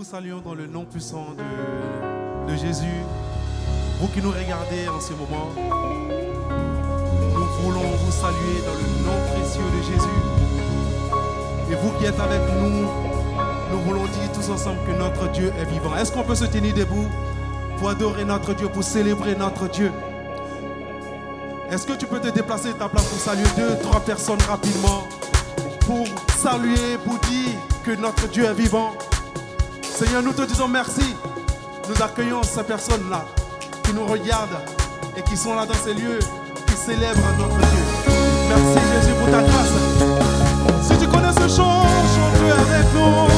vous saluons dans le nom puissant de Jésus. Vous qui nous regardez en ce moment, nous voulons vous saluer dans le nom précieux de Jésus. Et vous qui êtes avec nous, nous voulons dire tous ensemble que notre Dieu est vivant. Est-ce qu'on peut se tenir debout pour adorer notre Dieu, pour célébrer notre Dieu? Est-ce que tu peux te déplacer de ta place pour saluer 2-3 personnes rapidement, pour saluer, pour dire que notre Dieu est vivant? Seigneur, nous te disons merci. Nous accueillons ces personnes-là qui nous regardent et qui sont là dans ces lieux, qui célèbrent notre Dieu. Merci Jésus pour ta grâce. Si tu connais ce chant, chante-le avec nous.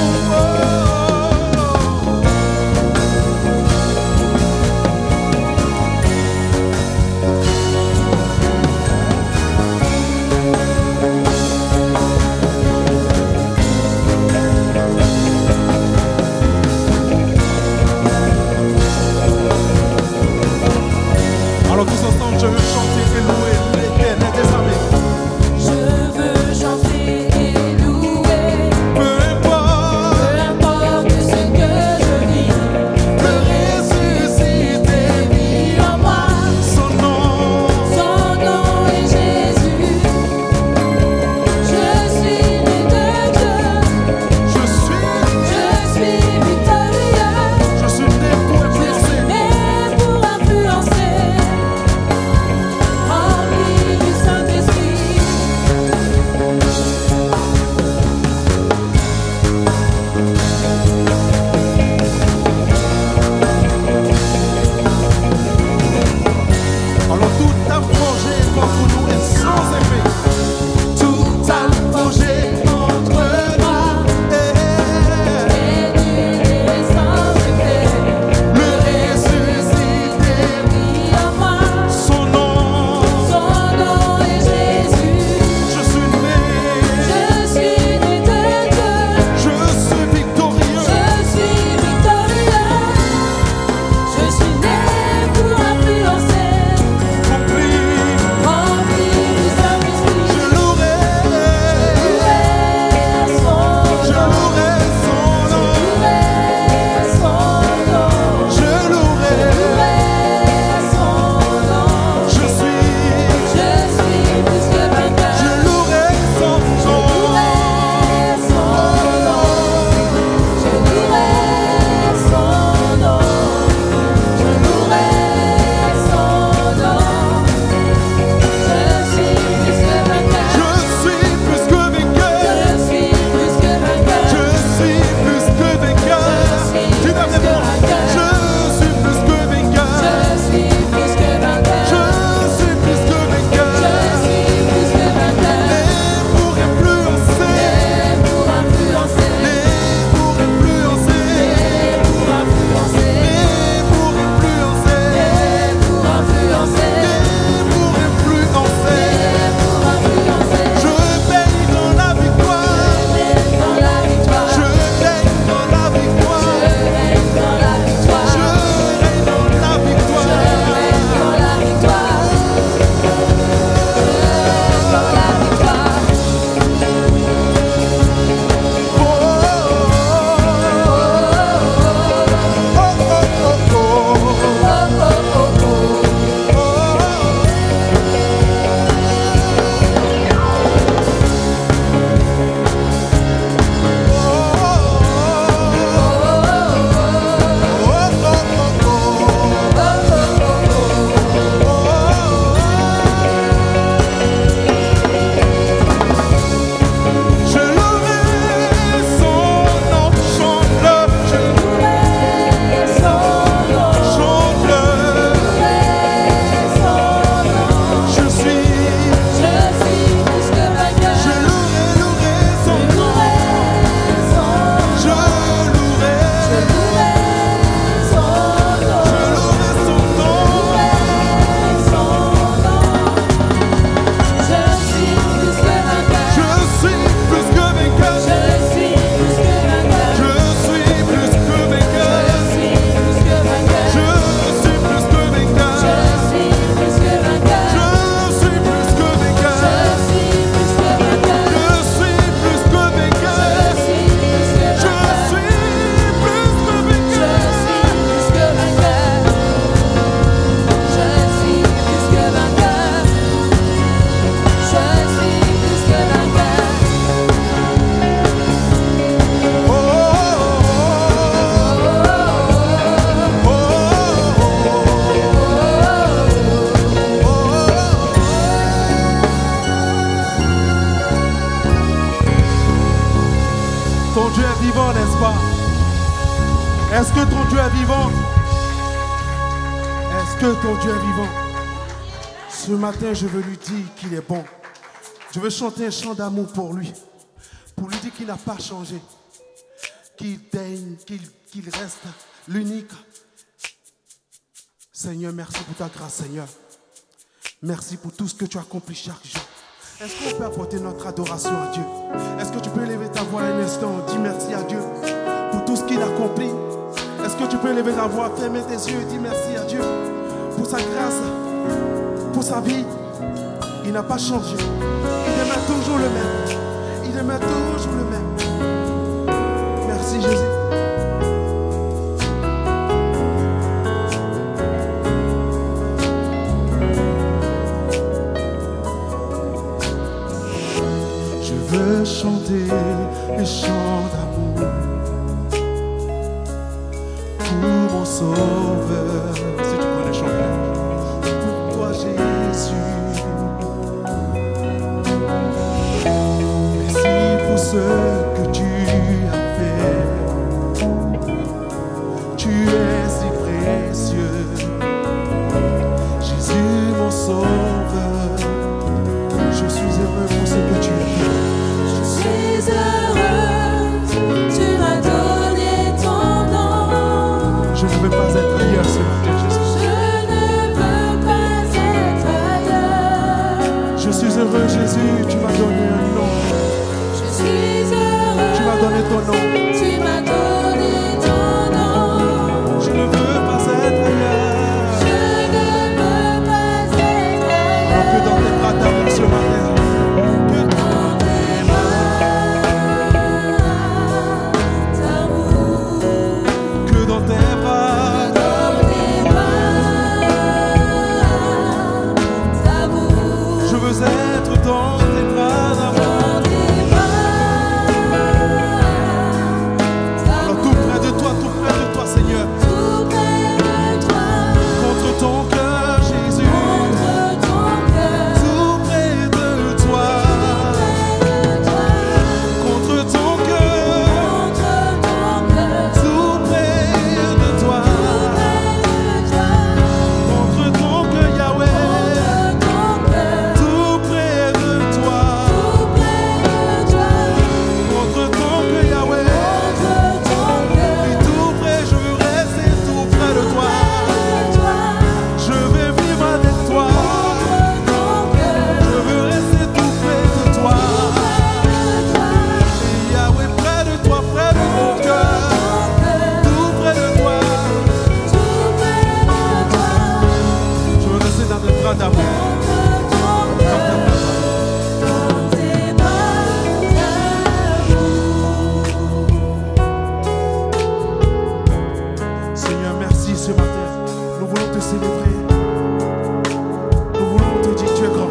Alors tous ensemble, je veux chanter et louer l'Éternel des armées. Je veux chanter Ton Dieu est vivant, n'est-ce pas? Est-ce que ton Dieu est vivant? Est-ce que ton Dieu est vivant? Ce matin, je veux lui dire qu'il est bon. Je veux chanter un chant d'amour pour lui dire qu'il n'a pas changé, qu'il daigne, qu'il reste l'unique. Seigneur, merci pour ta grâce, Seigneur. Merci pour tout ce que tu accomplis chaque jour. Est-ce qu'on peut apporter notre adoration à Dieu? Est-ce que tu peux élever ta voix un instant? Dis merci à Dieu pour tout ce qu'il accomplit. Est-ce que tu peux élever ta voix, fermer tes yeux et dire merci à Dieu pour sa grâce, pour sa vie? Il n'a pas changé. Il demeure toujours le même. Il demeure toujours le même. Merci Jésus. Je veux chanter les chants d'amour pour mon Sauveur. Si tu peux les chanter. Pour toi Jésus. Merci pour ce que tu as fait. Tu es si précieux. Jésus mon Sauveur. Je suis heureux pour ce que tu as fait. Je suis heureux, tu m'as donné ton nom. Je ne veux pas être ailleurs ce matin, Jésus. Je ne veux pas être ailleurs. Je suis heureux, Jésus, tu m'as donné un nom. Je suis heureux, Tu m'as donné ton nom. tu m'as donné ton nom. Je ne veux pas être ailleurs. Je ne veux pas être ailleurs. Que dans tes bras d'amour ce matin. Que Dans tes bras d'amour. Que dans tes bras. Dans tes bras d'amour. Je veux être dans tes bras d'amour. Dans tes bras Alors tout près de toi, Seigneur. tout près de toi. Contre ton cœur, Jésus. Contre ton cœur. Tout près de toi. Contre ton cœur. Tout près de toi. Contre ton cœur, Yahweh. Tout près de toi. Contre ton cœur, Yahweh. Et tout près, je veux rester tout près de toi. Je vais vivre avec toi. Je veux rester tout près de toi. Et Yahweh, près de toi, près de mon cœur. Tout près de toi. Je veux rester dans tes bras d'amour. Seigneur, merci ce matin. Nous voulons te célébrer. Nous voulons te dire que tu es grand.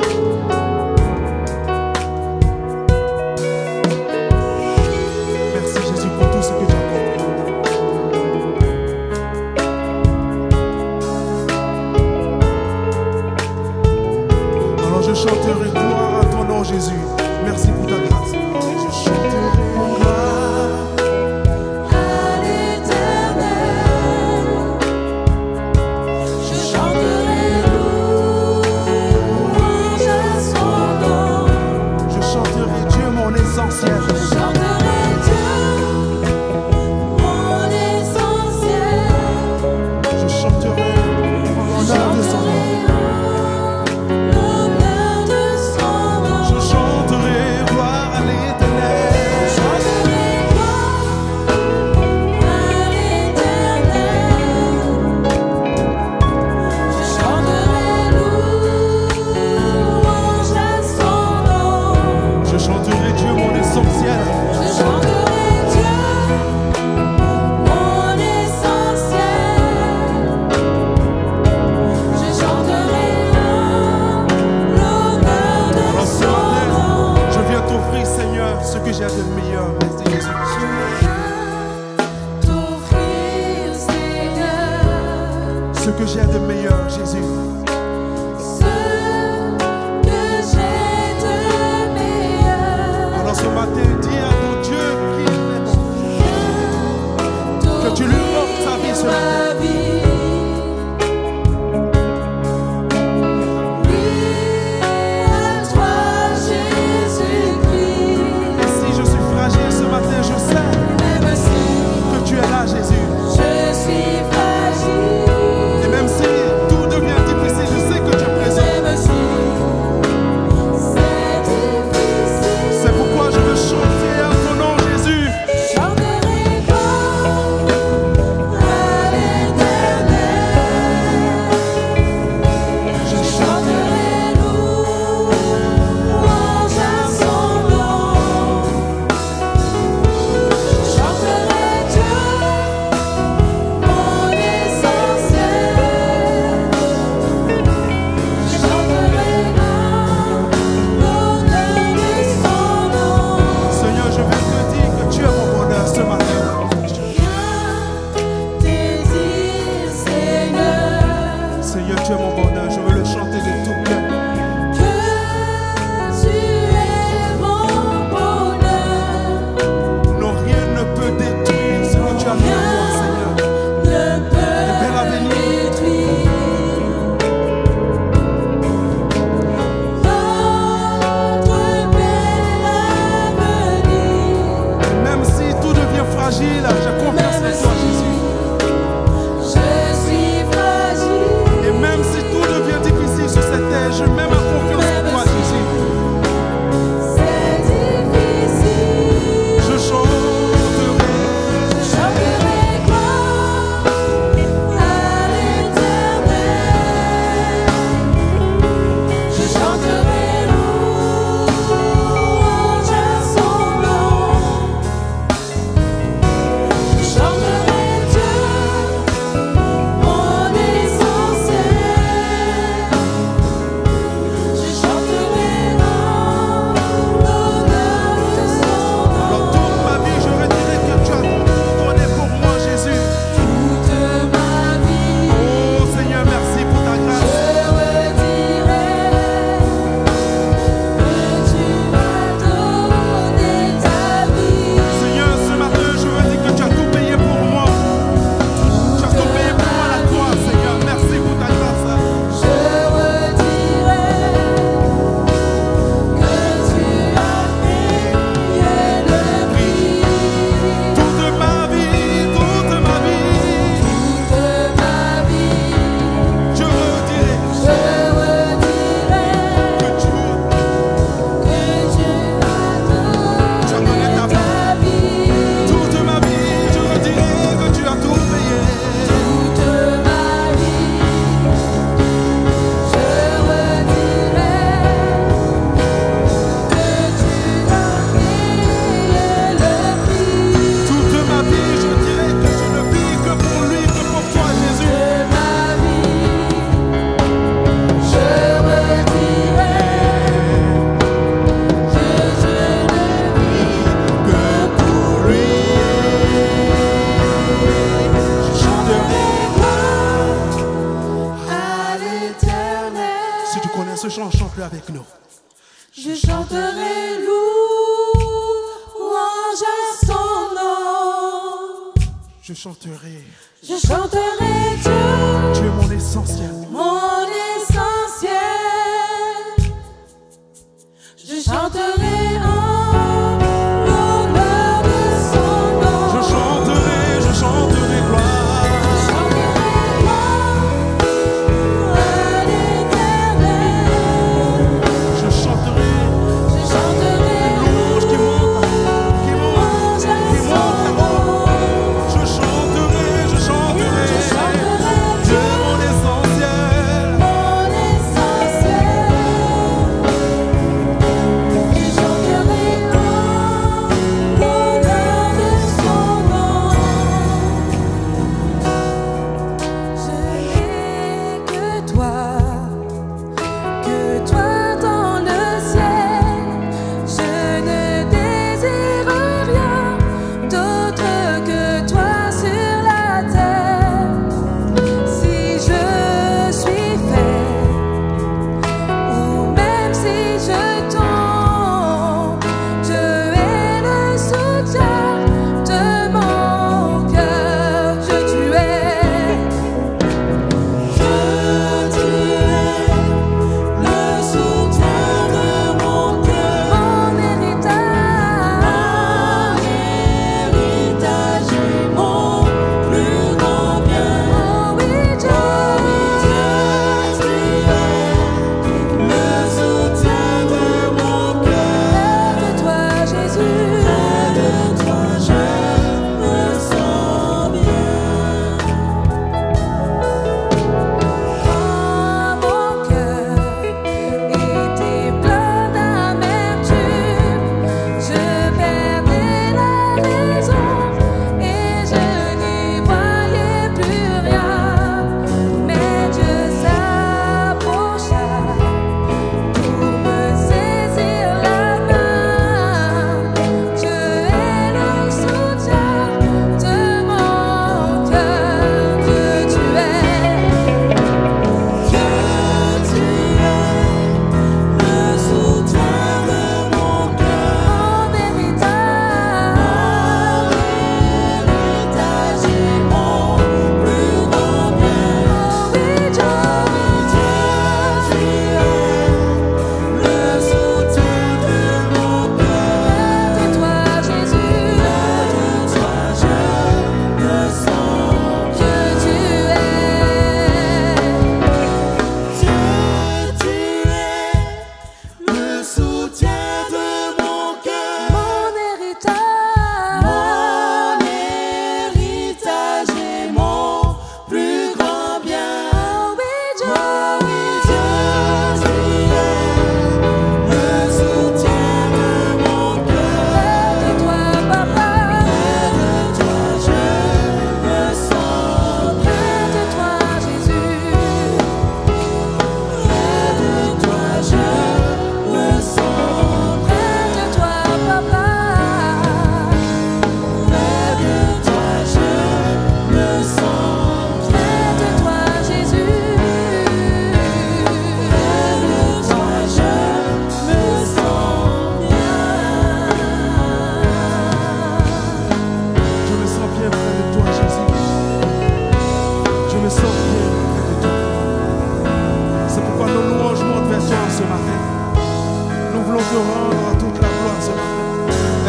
Merci Jésus pour tout ce que tu as accompli. Alors je chanterai gloire à ton nom Jésus. Merci pour ta grâce. Je chanterai gloire. À l'éternel, je chanterai louange à son nom. Je chanterai Dieu mon essentiel. Je chanterai Dieu, mon essentiel. Je chanterai l'honneur de son nom. L'honneur de son nom. Je chanterai gloire à l'éternel. Je chanterai gloire à l'éternel. Je chanterai louange à son nom. Je chanterai Dieu mon essentiel. Je chanterai Dieu, mon essentiel. Je chanterai l'honneur de Alors ce son matin, nom. je viens t'offrir Seigneur ce que j'ai de meilleur. Merci Jésus. T'offrir, Seigneur, Ce que j'ai de meilleur Jésus. ce que j'ai de meilleur. Alors ce matin, dis à ton Dieu qu'il est bon. fragile, j'ai confiance en toi, Jésus. Je suis fragile. Et même si tout devient difficile sur cette terre, je mets ma confiance en toi, Jésus. C'est difficile. Je chanterai. Je chanterai gloire à l'Éternel. Je chanterai louange à son nom. Je chanterai Dieu, mon essentiel. Je chanterai l'honneur de son nom. Dans toute ma vie, je redirai que tu as donné pour moi, Jésus. Toute ma vie, Oh Seigneur, merci pour ta je grâce. redirai que tu m'as donné ta vie. Seigneur, ce matin, je redis que tu as tout payé pour moi. Tu as tout payé pour moi à la croix, Seigneur. Merci pour ta grâce. Je redirai que tu as payé le prix. Toute ma vie, toute ma vie, Toute ma vie, je redirai je redirai que tu que tu as donné ta vie. toute ma vie, je redirai que tu as tout payé. Toute ma vie, je redirai que tu as payé le prix. Toute ma vie, je dirai que je ne vis que pour lui, que pour toi, Jésus. Toute ma vie, je redirai que je ne vis que pour lui. Je chanterai gloire à l'Éternel. Si tu connais ce chant, chante-le avec nous. Je chanterai louange à son nom. Je chanterai. Je chanterai Dieu, Tu es mon essentiel. mon essentiel. Je chanterai en l'honneur de son nom. Je chanterai gloire. Je chanterai gloire à l'Éternel. Je chanterai Je chanterai louange qui monte, qui monte, louange à qui son monte. nom. Je chanterai Je chanterai Dieu mon essentiel.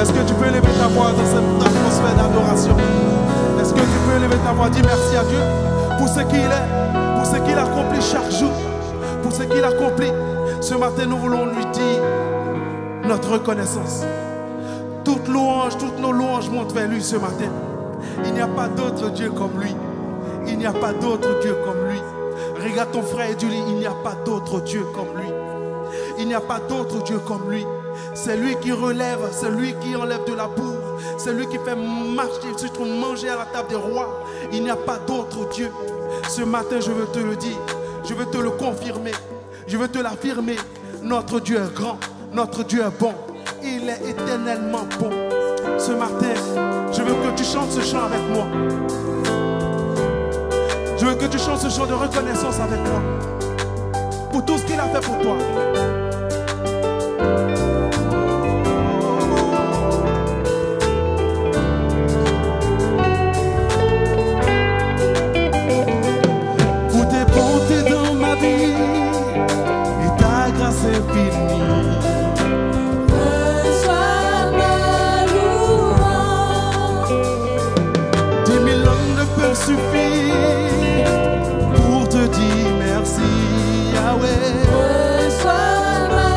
Est-ce que tu peux élever ta voix dans cette atmosphère d'adoration? Est-ce que tu peux élever ta voix? Dis merci à Dieu pour ce qu'il est, pour ce qu'il accomplit chaque jour, pour ce qu'il accomplit. Ce matin, nous voulons lui dire notre reconnaissance. Toute louange, toutes nos louanges montent vers lui ce matin. Il n'y a pas d'autre Dieu comme lui. Il n'y a pas d'autre Dieu comme lui. Regarde ton frère et dis-lui, il n'y a pas d'autre Dieu comme lui. Il n'y a pas d'autre Dieu comme lui. C'est lui qui relève, c'est lui qui enlève de la boue. C'est lui qui fait marcher, surtout manger à la table des rois. Il n'y a pas d'autre Dieu. Ce matin, je veux te le dire. Je veux te le confirmer. Je veux te l'affirmer. Notre Dieu est grand. Notre Dieu est bon. Il est éternellement bon. Ce matin, je veux que tu chantes ce chant avec moi. Je veux que tu chantes ce chant de reconnaissance avec moi. Pour tout ce qu'il a fait pour toi. Pour tes bontés dans ma vie et ta grâce infinie. Reçois ma louange. 10 000 hommes ne peuvent suffire pour te dire merci, Yahweh. Reçois ma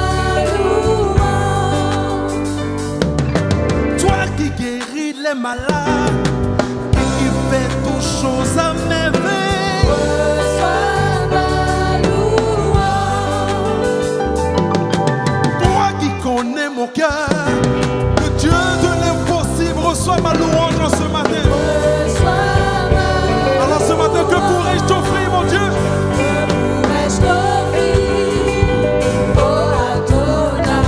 louange. Toi qui guéris les malades et qui fais toutes choses à merveille. Reçois ma louange. Toi qui connais mon cœur, le Dieu de l'impossible, reçois ma louange en ce matin. Reçois ma Alors ce matin, que pourrais-je t'offrir, mon Dieu? Que pourrais-je t'offrir, ô Adonai?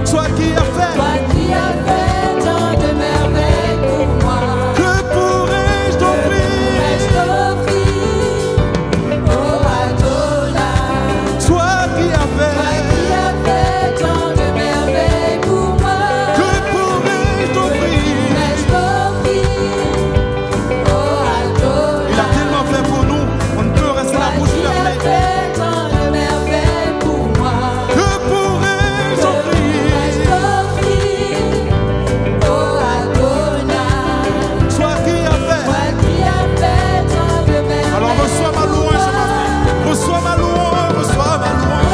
Toi qui as fait, Toi qui as fait tant de merveilles pour moi. que pourrais-je Pourrais-je t'offrir? t'offrir, ô Adonai? Toi qui as Toi qui fait, as fait tant de merveilles pour moi. que pourrais-je t'offrir? Pourrais-je t'offrir, ô Adonai? Il a tellement fait pour nous, on ne peut rester la Toi bouche qui as fermée. fait tant de merveilles pour moi. Que pourrais-je Pourrais-je t'offrir? t'offrir, ô Adonai? Toi qui as fait. Toi qui as fait tant de merveilles. Alors reçois ma louange ce matin. Reçois ma louange, reçois ma louange.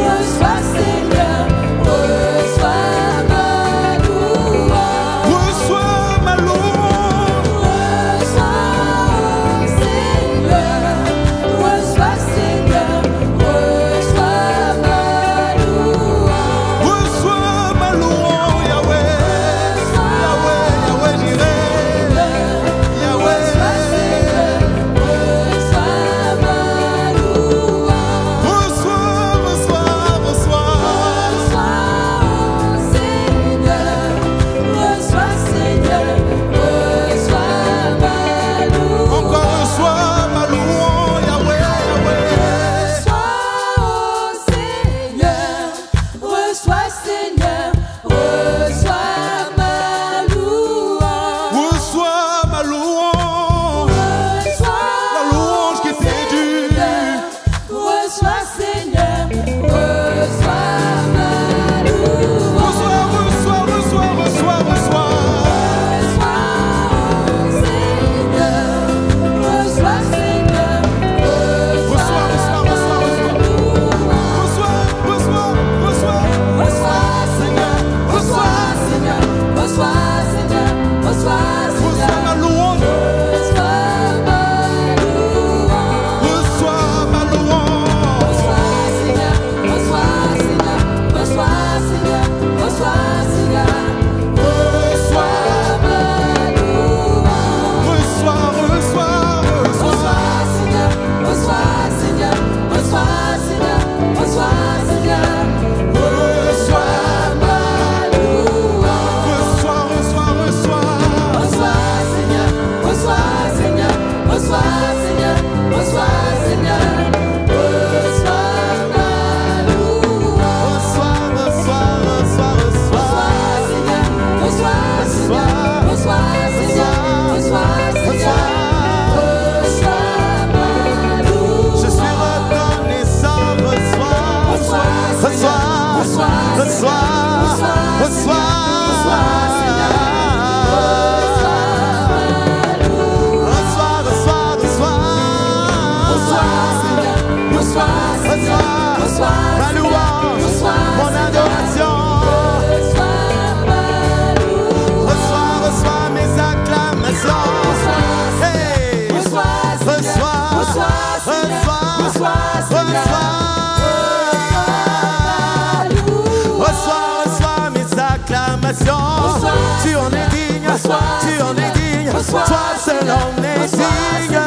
Reçois, Seigneur, reçois ma louange. Reçois ma louange. Reçois, Seigneur, reçois ma louange. Reçois ma louange, Yahweh. Yahweh, Yahweh, Jireh. Yahweh. Reçois ma louange. Reçois, reçois, reçois. Encore reçois ma louange, Yahweh, Yahweh. Reçois ma louange. La louange qui t'est due. Reçois, Seigneur, reçois ma louange. Reçois, reçois, reçois, reçois, reçois. Reçois, Seigneur, Reçois, reçois, reçois, reçois. Reçois, reçois, reçois. reçois, Ma louange, mon adoration. Reçois mes acclamations. Hey, reçois mes acclamations. Tu en es digne, tu en es digne. Toi seul en es digne.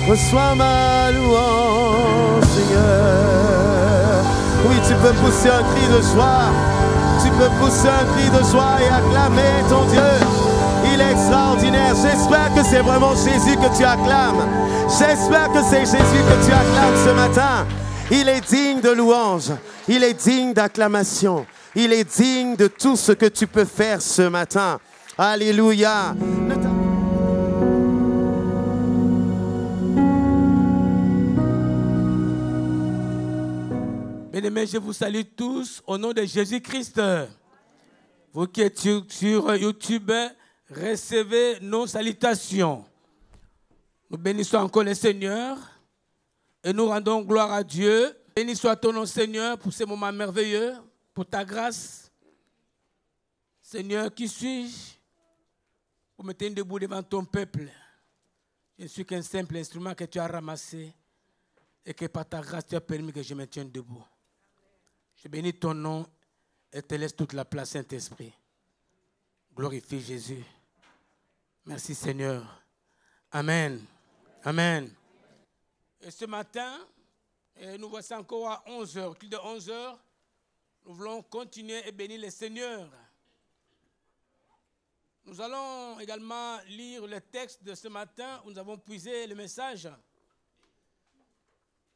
Reçois ma louange, Seigneur. Oui, tu peux pousser un cri de joie. Tu peux pousser un cri de joie et acclamer ton Dieu. Il est extraordinaire. J'espère que c'est vraiment Jésus que tu acclames. J'espère que c'est Jésus que tu acclames ce matin. Il est digne de louange. Il est digne d'acclamation. Il est digne de tout ce que tu peux faire ce matin. Alléluia. Bien-aimés, je vous salue tous au nom de Jésus-Christ. Vous qui êtes sur YouTube, recevez nos salutations. Nous bénissons encore le Seigneur et nous rendons gloire à Dieu. Béni soit ton nom, Seigneur, pour ces moments merveilleux, pour ta grâce. Seigneur, qui suis-je pour me tenir debout devant ton peuple? Je ne suis qu'un simple instrument que tu as ramassé et que par ta grâce tu as permis que je me tienne debout. Je bénis ton nom et te laisse toute la place, Saint-Esprit. Glorifie Jésus. Merci Seigneur. Amen. Amen. Et ce matin, nous voici encore à 11h. Plus de 11h, nous voulons continuer et bénir le Seigneur. Nous allons également lire le texte de ce matin où nous avons puisé le message.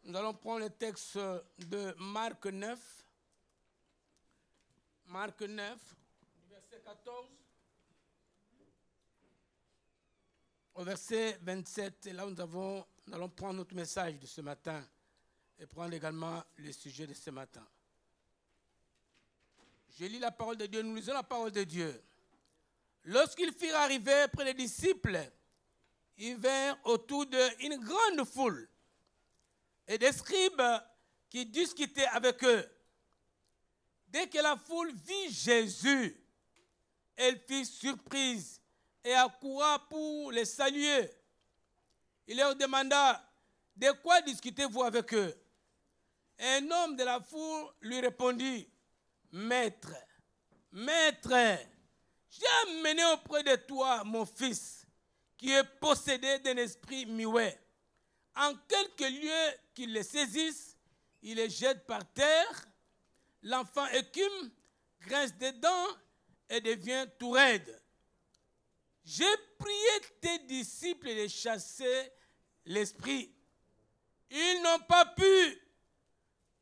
Nous allons prendre le texte de Marc 9. Marc 9, verset 14 au verset 27. Et là, nous allons prendre notre message de ce matin et prendre également le sujet de ce matin. Je lis la parole de Dieu, nous lisons la parole de Dieu. Lorsqu'ils firent arriver près des disciples, ils vinrent autour d'une grande foule et des scribes qui discutaient avec eux. Dès que la foule vit Jésus, elle fut surprise et accourut pour les saluer. Il leur demanda, de quoi discutez-vous avec eux? Un homme de la foule lui répondit, Maître, j'ai amené auprès de toi mon fils, qui est possédé d'un esprit muet. En quelque lieu qu'il le saisisse, il le jette par terre. L'enfant écume, grince des dents et devient tout raide. J'ai prié tes disciples de chasser l'esprit. Ils n'ont pas pu.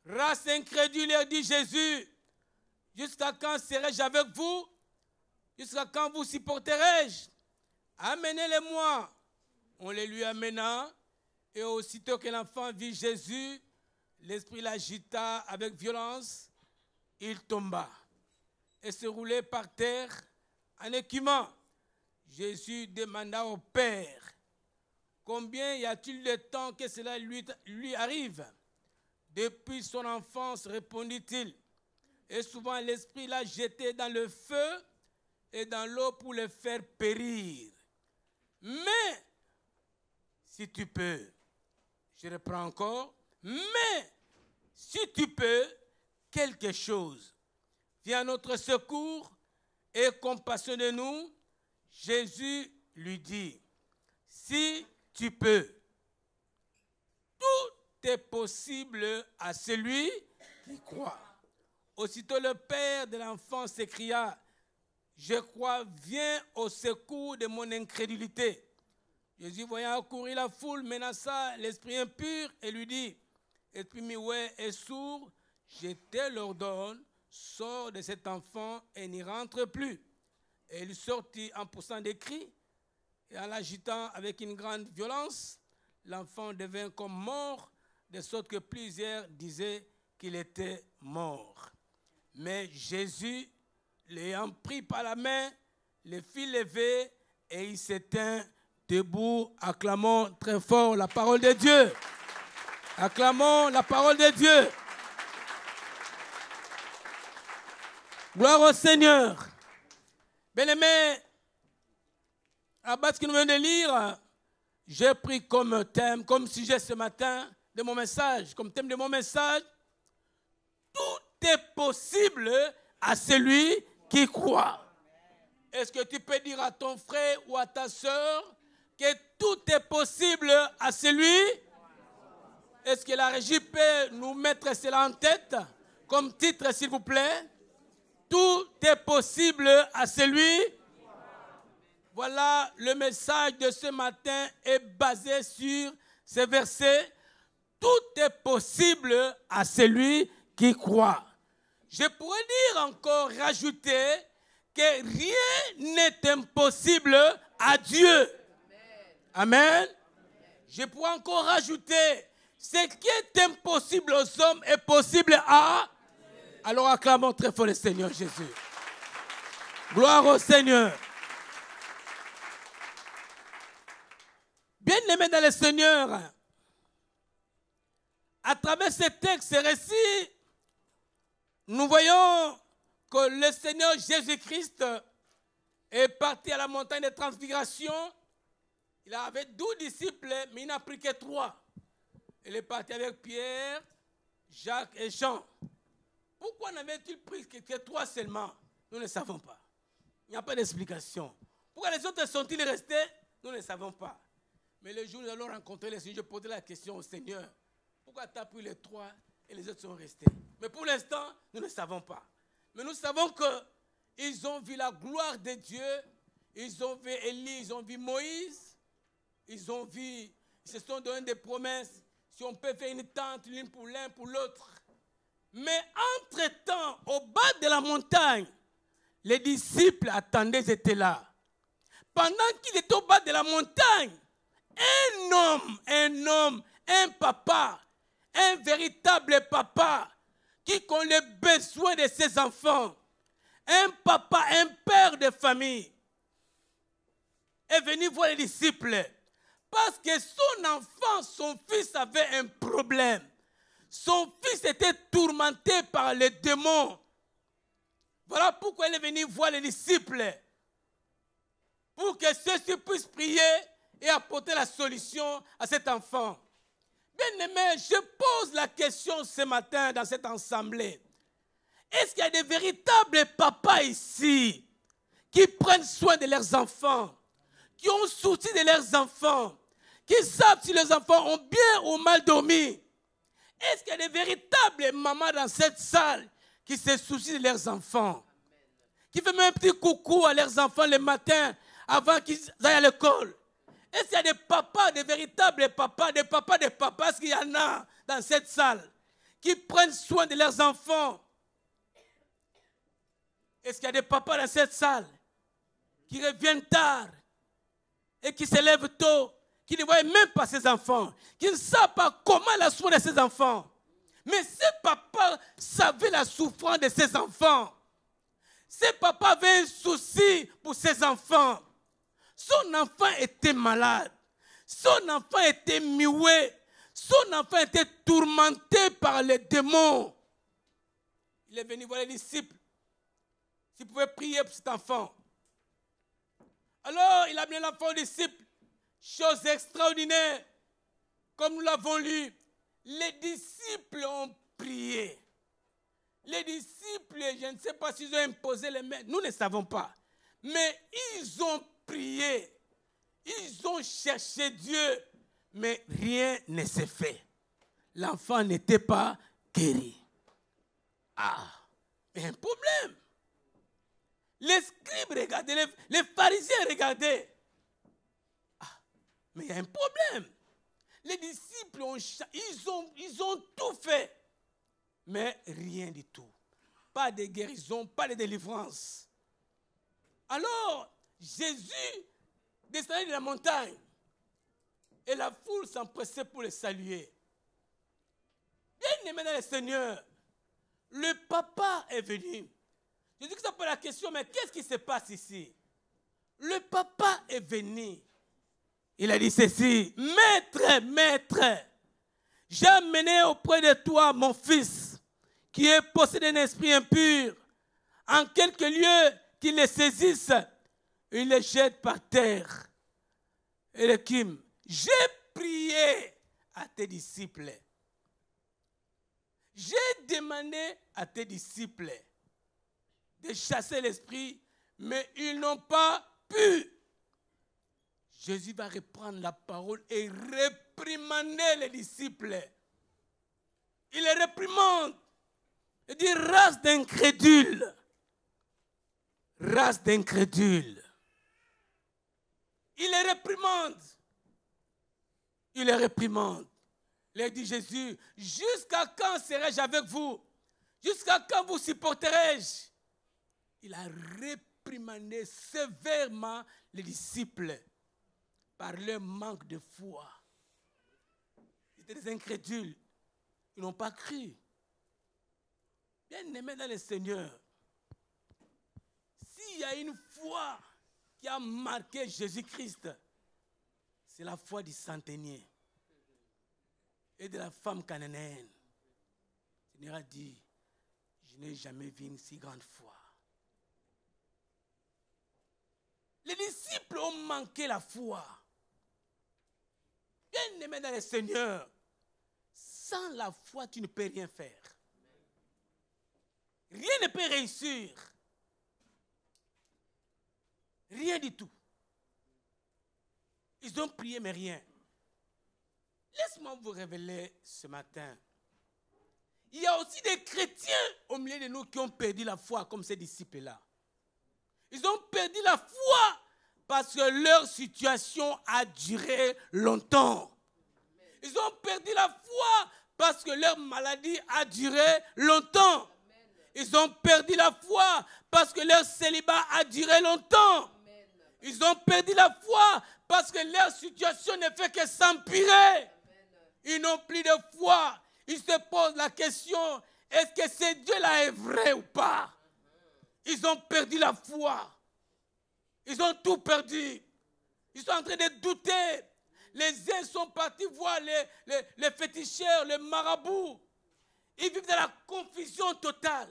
Race incrédule, leur dit Jésus, jusqu'à quand serai-je avec vous? Jusqu'à quand vous supporterai-je? Amenez-les-moi. On les lui amena, et aussitôt que l'enfant vit Jésus, l'esprit l'agita avec violence. Il tomba et se roulait par terre en écumant. Jésus demanda au Père, combien y a-t-il de temps que cela lui arrive? Depuis son enfance, répondit-il, et souvent l'esprit l'a jeté dans le feu et dans l'eau pour le faire périr. Mais, si tu peux, je reprends encore, mais, si tu peux, quelque chose. Viens à notre secours et compassion de nous. Jésus lui dit, si tu peux, tout est possible à celui qui croit. Aussitôt le père de l'enfant s'écria, je crois, viens au secours de mon incrédulité. Jésus, voyant accourir la foule, menaça l'esprit impur et lui dit, esprit muet et sourd, je te l'ordonne, sors de cet enfant et n'y rentre plus. Et il sortit en poussant des cris et en l'agitant avec une grande violence. L'enfant devint comme mort, de sorte que plusieurs disaient qu'il était mort. Mais Jésus, l'ayant pris par la main, le fit lever et il s'éteint debout. Acclamons très fort la parole de Dieu. Acclamons la parole de Dieu. Gloire au Seigneur. Bien-aimés, à base que nous venons de lire, j'ai pris comme thème, comme sujet ce matin de mon message, comme thème de mon message, tout est possible à celui qui croit. Est-ce que tu peux dire à ton frère ou à ta soeur que tout est possible à celui? Est-ce que la régie peut nous mettre cela en tête comme titre, s'il vous plaît? Tout est possible à celui. Voilà, le message de ce matin est basé sur ces versets. Tout est possible à celui qui croit. Je pourrais dire encore, rajouter que rien n'est impossible à Dieu. Amen. Je pourrais encore rajouter, ce qui est impossible aux hommes est possible à... Alors acclamons très fort le Seigneur Jésus. Gloire au Seigneur. Bien-aimés dans le Seigneur, à travers ce texte, ce récit, nous voyons que le Seigneur Jésus-Christ est parti à la montagne de transfiguration. Il avait 12 disciples, mais il n'a pris que 3. Il est parti avec Pierre, Jacques et Jean. Pourquoi n'avait-il pris que 3 seulement? Nous ne savons pas. Il n'y a pas d'explication. Pourquoi les autres sont-ils restés? Nous ne savons pas. Mais le jour où nous allons rencontrer le Seigneur, je poserai la question au Seigneur. Pourquoi tu as pris les 3 et les autres sont restés? Mais pour l'instant, nous ne savons pas. Mais nous savons qu'ils ont vu la gloire de Dieu. Ils ont vu Élie, ils ont vu Moïse. Ils se sont donné des promesses. Si on peut faire une tente, l'une pour l'un, pour l'autre. Mais entre-temps, au bas de la montagne, les disciples attendaient, ils étaient là. Pendant qu'il était au bas de la montagne, un papa, un véritable papa, qui connaît les besoins de ses enfants, un papa, un père de famille, est venu voir les disciples. Parce que son enfant, son fils avait un problème. Son fils était tourmenté par les démons. Voilà pourquoi il est venu voir les disciples. Pour que ceux-ci puissent prier et apporter la solution à cet enfant. Bien-aimés, je pose la question ce matin dans cette assemblée. Est-ce qu'il y a des véritables papas ici qui prennent soin de leurs enfants, qui ont souci de leurs enfants, qui savent si les enfants ont bien ou mal dormi? Est-ce qu'il y a des véritables mamans dans cette salle qui se soucient de leurs enfants, qui font même un petit coucou à leurs enfants le matin avant qu'ils aillent à l'école? Est-ce qu'il y a des papas, des véritables papas, des papas, est-ce qu'il y en a dans cette salle qui prennent soin de leurs enfants? Est-ce qu'il y a des papas dans cette salle qui reviennent tard et qui se lèvent tôt, qui ne voient même pas ses enfants, qui ne savent pas comment la soin de ses enfants? Mais ces papas savaient la souffrance de ses enfants. Ces papas avaient un souci pour ses enfants. Son enfant était malade. Son enfant était muet. Son enfant était tourmenté par les démons. Il est venu voir les disciples s'il pouvait prier pour cet enfant. Alors, il a amené l'enfant aux disciples. Chose extraordinaire. Comme nous l'avons lu, les disciples ont prié. Les disciples, je ne sais pas s'ils ont imposé les mains, nous ne savons pas. Mais ils ont prié, ils ont cherché Dieu, mais rien ne s'est fait. L'enfant n'était pas guéri. Ah, il y a un problème. Les scribes regardaient, les pharisiens regardaient. Ah, mais il y a un problème. Les disciples, ils ont tout fait, mais rien du tout. Pas de guérison, pas de délivrance. Alors, Jésus descendait de la montagne et la foule s'empressait pour le saluer. Bien-aimé dans le Seigneur, le papa est venu. Je dis que ça pose la question, mais qu'est-ce qui se passe ici? Le papa est venu. Il a dit ceci: Maître, maître, j'ai amené auprès de toi mon fils qui est possédé d'un esprit impur. En quelques lieux qu'il le saisisse, il le jette par terre. Et le Kim, j'ai prié à tes disciples. J'ai demandé à tes disciples de chasser l'esprit, mais ils n'ont pas pu. Jésus va reprendre la parole et réprimander les disciples. Il les réprimande. Il dit: race d'incrédules. Race d'incrédules. Il les réprimande. Il les réprimande. Il dit Jésus: jusqu'à quand serai-je avec vous? Jusqu'à quand vous supporterai-je? Il a réprimandé sévèrement les disciples par leur manque de foi. Ils étaient des incrédules. Ils n'ont pas cru. Bien-aimés dans le Seigneur, s'il y a une foi qui a marqué Jésus-Christ, c'est la foi du centenier et de la femme cananéenne. Le Seigneur a dit: je n'ai jamais vu une si grande foi. Les disciples ont manqué la foi. Bien-aimé dans le Seigneur, sans la foi, tu ne peux rien faire. Rien ne peut réussir. Rien du tout. Ils ont prié, mais rien. Laisse-moi vous révéler ce matin. Il y a aussi des chrétiens au milieu de nous qui ont perdu la foi, comme ces disciples-là. Ils ont perdu la foi parce que leur situation a duré longtemps. Ils ont perdu la foi parce que leur maladie a duré longtemps. Ils ont perdu la foi parce que leur célibat a duré longtemps. Ils ont perdu la foi parce que leur situation ne fait que s'empirer. Ils n'ont plus de foi. Ils se posent la question: est-ce que ce Dieu-là est vrai ou pas? Ils ont perdu la foi. Ils ont tout perdu. Ils sont en train de douter. Les uns sont partis voir les féticheurs, les marabouts. Ils vivent dans la confusion totale.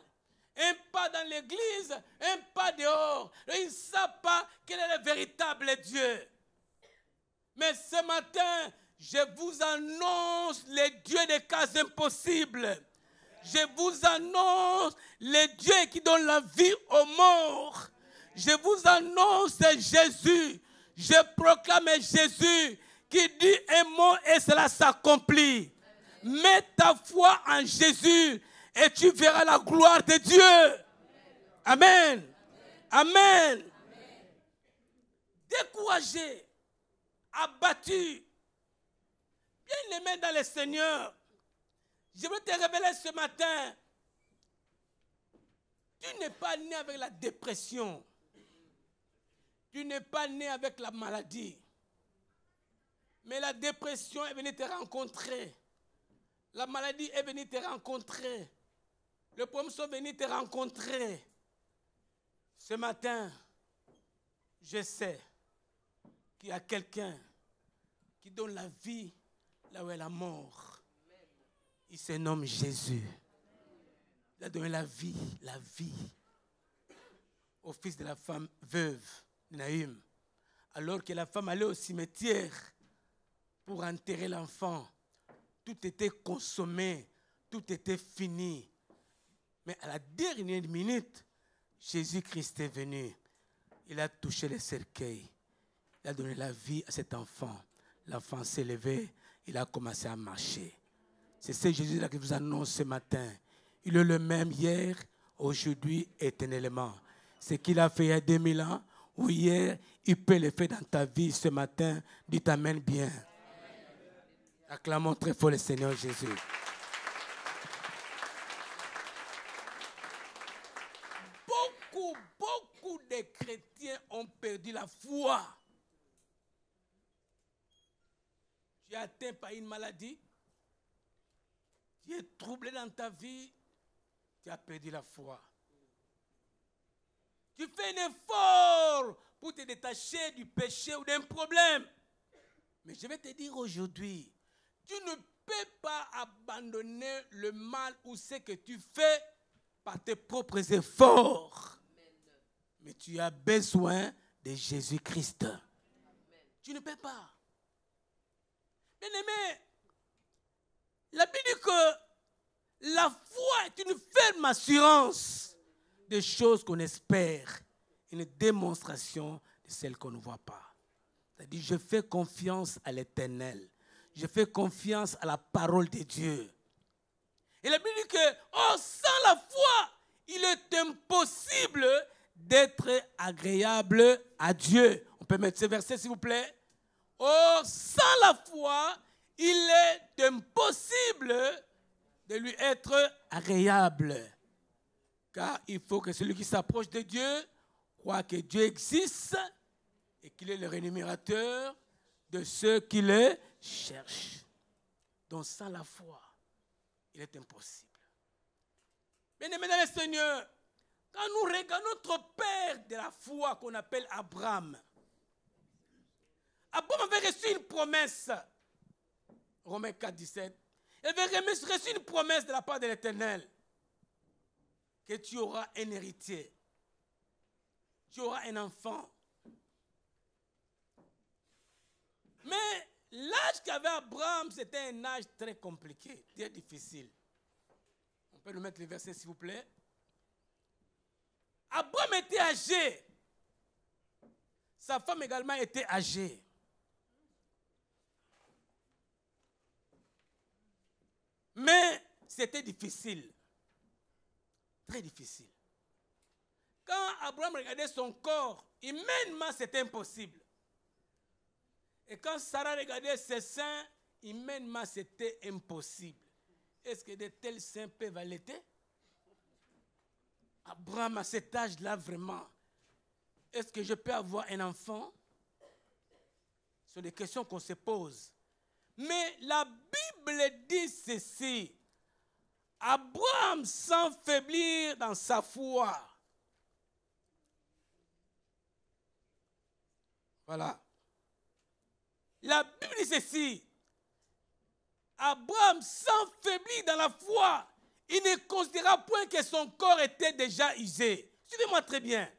Un pas dans l'église, un pas dehors. Ils ne savent pas quel est le véritable Dieu. Mais ce matin, je vous annonce les dieux des cas impossibles. Je vous annonce les dieux qui donnent la vie aux morts. Je vous annonce Jésus. Je proclame Jésus qui dit un mot et cela s'accomplit. Mets ta foi en Jésus et tu verras la gloire de Dieu. Amen. Amen. Découragé, abattu, bien aimé dans le Seigneur, je veux te révéler ce matin, tu n'es pas né avec la dépression. Tu n'es pas né avec la maladie. Mais la dépression est venue te rencontrer. La maladie est venue te rencontrer. Les problèmes sont venus te rencontrer. Ce matin, je sais qu'il y a quelqu'un qui donne la vie là où est la mort. Il se nomme Jésus. Il a donné la vie au fils de la femme veuve de Naïm. Alors que la femme allait au cimetière pour enterrer l'enfant, tout était consommé, tout était fini. Mais à la dernière minute, Jésus-Christ est venu. Il a touché le cercueil. Il a donné la vie à cet enfant. L'enfant s'est levé. Il a commencé à marcher. C'est ce Jésus-là que je vous annonce ce matin. Il est le même hier, aujourd'hui, éternellement. Ce qu'il a fait il y a 2000 ans, ou hier, il peut le faire dans ta vie ce matin. Dieu t'amène bien. Acclamons très fort le Seigneur Jésus. Beaucoup de chrétiens ont perdu la foi. Tu es atteint par une maladie, tu es troublé dans ta vie, tu as perdu la foi. Tu fais un effort pour te détacher du péché ou d'un problème. Mais je vais te dire aujourd'hui, tu ne peux pas abandonner le mal ou ce que tu fais par tes propres efforts. Mais tu as besoin de Jésus-Christ. Tu ne peux pas. Bien-aimé, la Bible dit que la foi est une ferme assurance des choses qu'on espère, une démonstration de celles qu'on ne voit pas. C'est-à-dire, je fais confiance à l'Éternel. Je fais confiance à la parole de Dieu. Et la Bible dit que, sans la foi, il est impossible d'être agréable à Dieu. On peut mettre ce verset, s'il vous plaît. Sans la foi, il est impossible de lui être agréable. Car il faut que celui qui s'approche de Dieu croit que Dieu existe et qu'il est le rémunérateur de ceux qui le cherchent. Donc sans la foi, il est impossible. Bien-aimés dans le Seigneur, quand nous regardons notre père de la foi qu'on appelle Abraham, Abraham avait reçu une promesse. Romains 4, 17. Il avait reçu une promesse de la part de l'Éternel. Que tu auras un héritier. Tu auras un enfant. Mais l'âge qu'avait Abraham, c'était un âge très compliqué, très difficile. On peut nous mettre le verset, s'il vous plaît. Abraham était âgé. Sa femme également était âgée. Mais c'était difficile. Très difficile. Quand Abraham regardait son corps, humainement, c'était impossible. Et quand Sarah regardait ses seins, humainement, c'était impossible. Est-ce que de tels seins peuvent allaiter? Abraham, à cet âge-là, vraiment, est-ce que je peux avoir un enfant? Ce sont des questions qu'on se pose. Mais la Bible dit ceci. Abraham, sans faiblir dans sa foi. Voilà. La Bible dit ceci. Abraham, sans faiblir dans la foi, il ne considéra point que son corps était déjà usé. Suivez-moi très bien.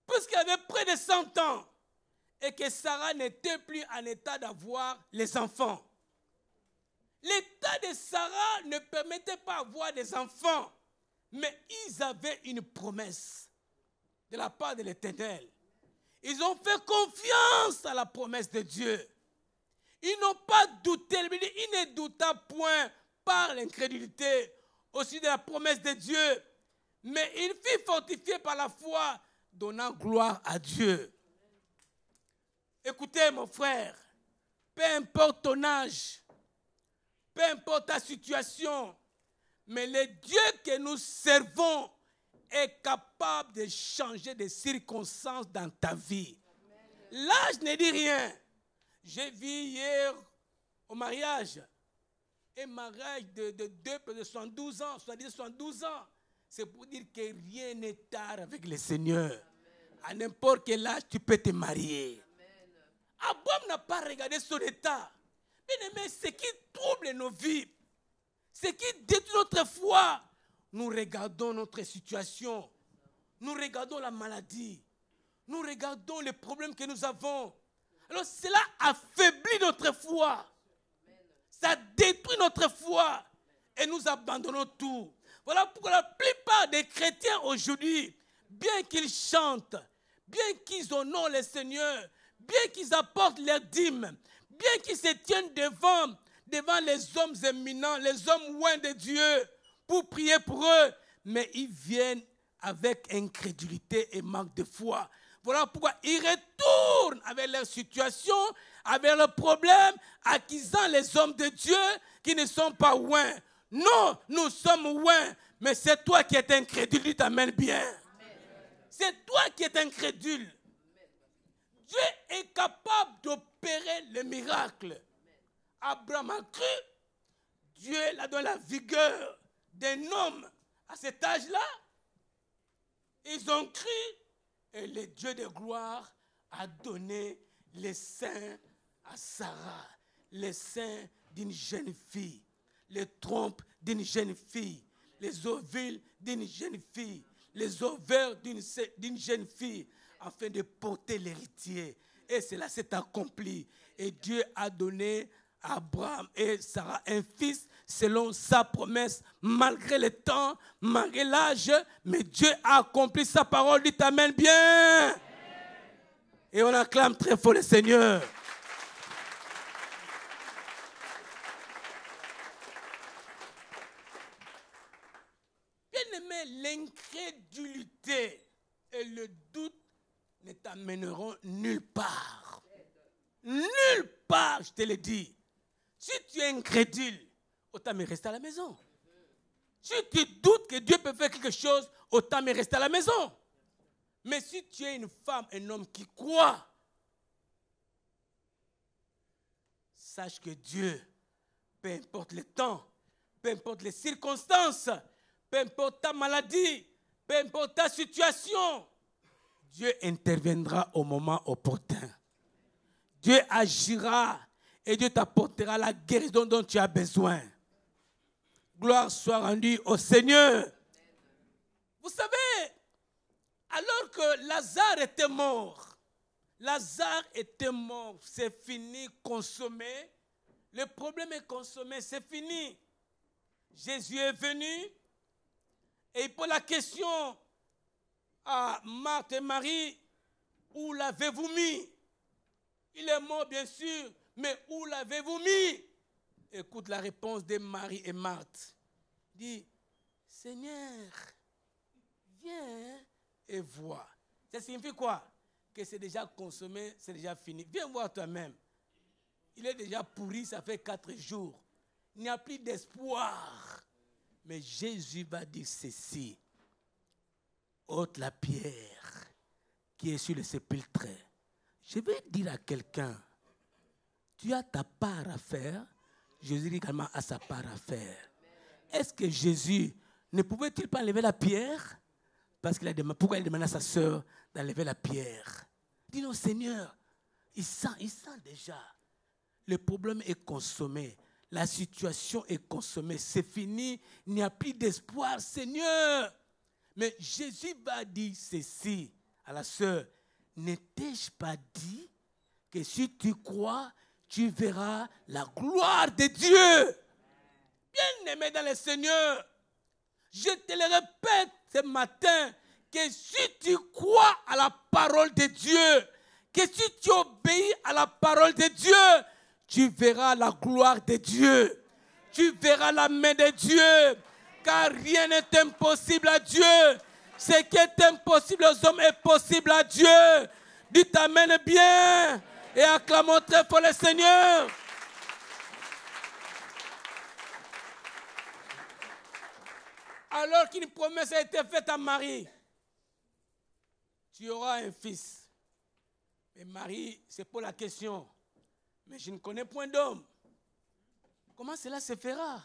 Puisqu'il avait près de 100 ans et que Sarah n'était plus en état d'avoir les enfants. L'état de Sarah ne permettait pas d'avoir des enfants, mais ils avaient une promesse de la part de l'Éternel. Ils ont fait confiance à la promesse de Dieu. Ils n'ont pas douté, ils ne doutaient point par l'incrédulité aussi de la promesse de Dieu, mais il fut fortifié par la foi, donnant gloire à Dieu. Écoutez mon frère, peu importe ton âge, peu importe ta situation, mais le Dieu que nous servons est capable de changer des circonstances dans ta vie. L'âge ne dit rien. J'ai vu hier au mariage, un mariage de deux de 72 ans, 72 ans. C'est pour dire que rien n'est tard avec le Seigneur. À n'importe quel âge, tu peux te marier. Abraham n'a pas regardé son état. Mais ce qui trouble nos vies, ce qui détruit notre foi, nous regardons notre situation, nous regardons la maladie, nous regardons les problèmes que nous avons. Alors cela affaiblit notre foi. Ça détruit notre foi et nous abandonnons tout. Voilà pourquoi la plupart des chrétiens aujourd'hui, bien qu'ils chantent, bien qu'ils honorent le Seigneur, bien qu'ils apportent leurs dîmes, bien qu'ils se tiennent devant les hommes éminents, les hommes loin de Dieu, pour prier pour eux, mais ils viennent avec incrédulité et manque de foi. Voilà pourquoi ils retournent avec leur situation, avec leurs problèmes, accusant les hommes de Dieu qui ne sont pas loin. Non, nous sommes loin, mais c'est toi qui es incrédule, tu t'amènes bien. C'est toi qui es incrédule. Dieu est capable d'opérer le miracle. Abraham a cru, Dieu l'a donné la vigueur d'un homme à cet âge-là. Ils ont cru et le Dieu de gloire a donné les seins à Sarah, les seins d'une jeune fille, les trompes d'une jeune fille, les ovules d'une jeune fille, les ovaires d'une jeune fille, afin de porter l'héritier. Et cela s'est accompli. Et Dieu a donné à Abraham et Sarah un fils selon sa promesse, malgré le temps, malgré l'âge, mais Dieu a accompli sa parole. Dit amen bien. Et on acclame très fort le Seigneur. Bien-aimé, l'incrédulité et le doute ne t'amèneront nulle part. Nulle part, je te le dis. Si tu es incrédule, autant me rester à la maison. Si tu doutes que Dieu peut faire quelque chose, autant me rester à la maison. Mais si tu es une femme, un homme qui croit, sache que Dieu, peu importe le temps, peu importe les circonstances, peu importe ta maladie, peu importe ta situation, Dieu interviendra au moment opportun. Dieu agira et Dieu t'apportera la guérison dont tu as besoin. Gloire soit rendue au Seigneur. Vous savez, alors que Lazare était mort, c'est fini, consommé. Le problème est consommé, c'est fini. Jésus est venu et il pose la question à Marthe et Marie, où l'avez-vous mis? Il est mort, bien sûr, mais où l'avez-vous mis? Écoute la réponse de Marie et Marthe. Il dit, Seigneur, viens et vois. Ça signifie quoi? Que c'est déjà consommé, c'est déjà fini. Viens voir toi-même. Il est déjà pourri, ça fait 4 jours. Il n'y a plus d'espoir. Mais Jésus va dire ceci. Ôte la pierre qui est sur le sépulcre. Je vais dire à quelqu'un, tu as ta part à faire, Jésus également a sa part à faire. Est-ce que Jésus ne pouvait-il pas enlever la pierre? Parce qu'il a demandé, pourquoi il demandait à sa sœur d'enlever la pierre? Dis non, Seigneur, il sent déjà. Le problème est consommé. La situation est consommée. C'est fini. Il n'y a plus d'espoir, Seigneur. Mais Jésus va dire ceci à la sœur. Ne t'ai-je pas dit que si tu crois, tu verras la gloire de Dieu? Bien-aimé dans le Seigneur, je te le répète ce matin, que si tu crois à la parole de Dieu, que si tu obéis à la parole de Dieu, tu verras la gloire de Dieu. Tu verras la main de Dieu. Car rien n'est impossible à Dieu. Ce qui est impossible aux hommes est possible à Dieu. Dites amen bien. Et acclamons très fort le Seigneur. Alors qu'une promesse a été faite à Marie. Tu auras un fils. Mais Marie, c'est pour la question. Mais je ne connais point d'homme. Comment cela se fera?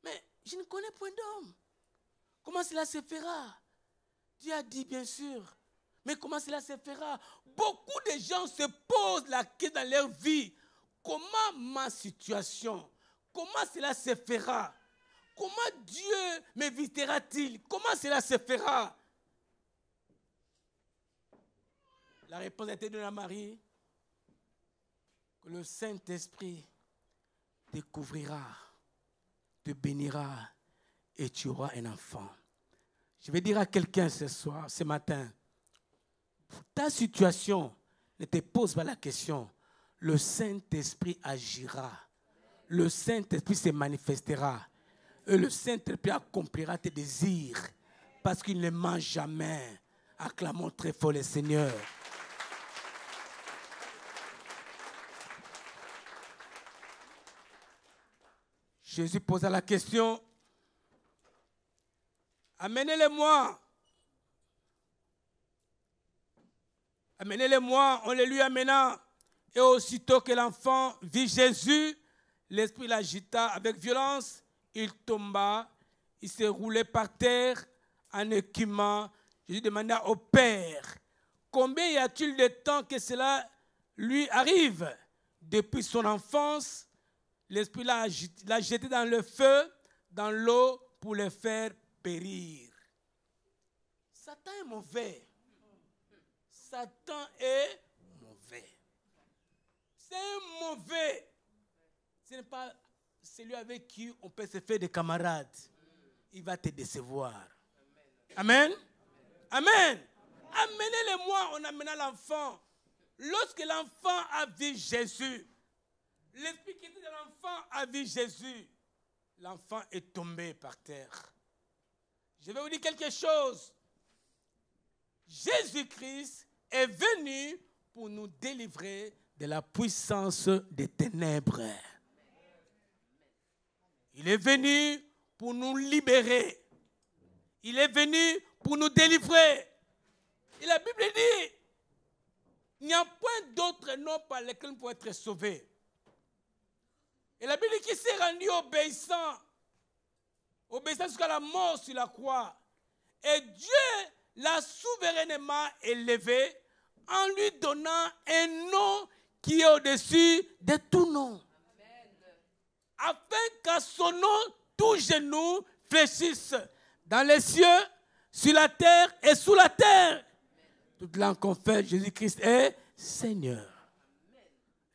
Mais je ne connais point d'homme. Comment cela se fera? Dieu a dit bien sûr. Mais comment cela se fera? Beaucoup de gens se posent la question dans leur vie. Comment ma situation? Comment cela se fera? Comment Dieu m'évitera-t-il? Comment cela se fera? La réponse a été donnée à Marie. Que le Saint-Esprit te couvrira, te bénira et tu auras un enfant. Je vais dire à quelqu'un ce soir, ce matin, ta situation, ne te pose pas la question. Le Saint-Esprit agira. Le Saint-Esprit se manifestera. Et le Saint-Esprit accomplira tes désirs. Parce qu'il ne ment jamais. Acclamons très fort le Seigneur. Jésus posa la question. Amenez-les-moi. Amenez-les-moi, on les lui amena. Et aussitôt que l'enfant vit Jésus, l'esprit l'agita avec violence. Il tomba, il s'est roulé par terre en écumant. Jésus demanda au Père, combien y a-t-il de temps que cela lui arrive? Depuis son enfance, l'esprit l'a jeté dans le feu, dans l'eau, pour le faire périr. Satan est mauvais. Satan est mauvais. C'est un mauvais. Ce n'est pas celui avec qui on peut se faire des camarades. Il va te décevoir. Amen. Amen. Amenez-les-moi, on amena l'enfant. Lorsque l'enfant a vu Jésus, l'esprit qui était dans l'enfant a vu Jésus, l'enfant est tombé par terre. Je vais vous dire quelque chose. Jésus-Christ est venu pour nous délivrer de la puissance des ténèbres. Il est venu pour nous libérer. Il est venu pour nous délivrer. Et la Bible dit, il n'y a point d'autre nom par lequel nous pouvons être sauvés. Et la Bible dit qu'il s'est rendu obéissant jusqu'à la mort sur la croix. Et Dieu l'a souverainement élevé en lui donnant un nom qui est au-dessus de tout nom. Afin qu'à son nom, tout genou fléchisse dans les cieux, sur la terre et sous la terre. Toute langue confesse Jésus-Christ est Seigneur.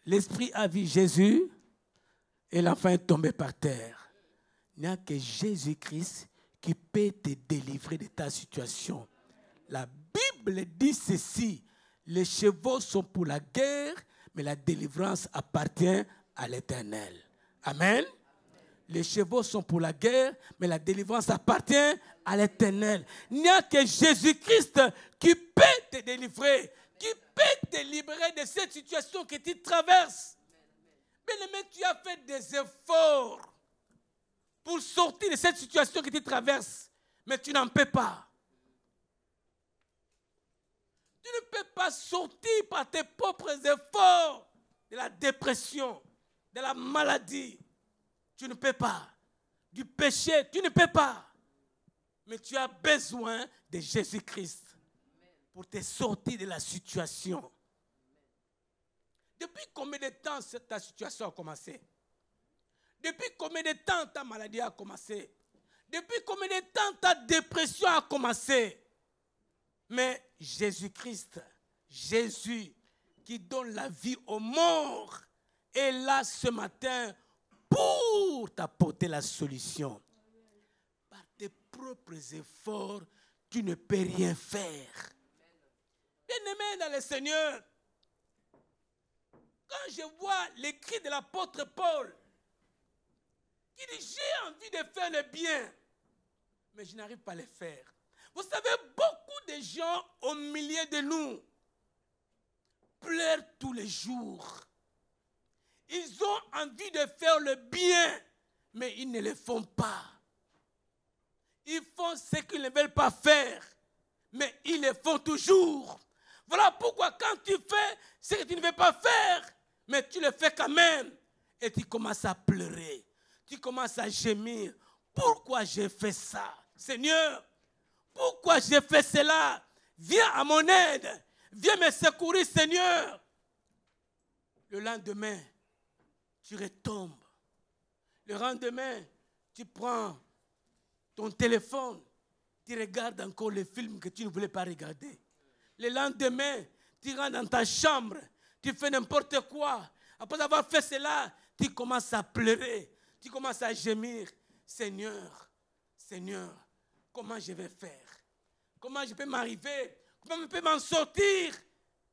L'Esprit a vu Jésus et l'enfant est tombé par terre. Il n'y a que Jésus-Christ qui peut te délivrer de ta situation. La Bible dit ceci, les chevaux sont pour la guerre, mais la délivrance appartient à l'Éternel. Amen. Les chevaux sont pour la guerre, mais la délivrance appartient à l'Éternel. Il n'y a que Jésus-Christ qui peut te délivrer, qui peut te libérer de cette situation que tu traverses. Bien-aimé, tu as fait des efforts pour sortir de cette situation que tu traverses, mais tu n'en peux pas. Tu ne peux pas sortir par tes propres efforts de la dépression, de la maladie. Tu ne peux pas. Du péché, tu ne peux pas. Mais tu as besoin de Jésus-Christ pour te sortir de la situation. Depuis combien de temps ta situation a commencé? Depuis combien de temps ta maladie a commencé? Depuis combien de temps ta dépression a commencé? Mais Jésus-Christ, Jésus qui donne la vie aux morts, est là ce matin pour t'apporter la solution. Par tes propres efforts, tu ne peux rien faire. Bien-aimé dans le Seigneur, quand je vois l'écrit de l'apôtre Paul, qui dit, j'ai envie de faire le bien, mais je n'arrive pas à le faire. Vous savez, beaucoup de gens au milieu de nous pleurent tous les jours. Ils ont envie de faire le bien, mais ils ne le font pas. Ils font ce qu'ils ne veulent pas faire, mais ils le font toujours. Voilà pourquoi quand tu fais ce que tu ne veux pas faire, mais tu le fais quand même, et tu commences à pleurer, tu commences à gémir. Pourquoi j'ai fait ça? Seigneur, pourquoi j'ai fait cela? Viens à mon aide, viens me secourir, Seigneur. Le lendemain, tu retombes. Le lendemain, tu prends ton téléphone, tu regardes encore le film que tu ne voulais pas regarder. Le lendemain, tu rentres dans ta chambre, tu fais n'importe quoi. Après avoir fait cela, tu commences à pleurer, tu commences à gémir. Seigneur, Seigneur, comment je vais faire? Comment je peux m'arriver? Comment je peux m'en sortir?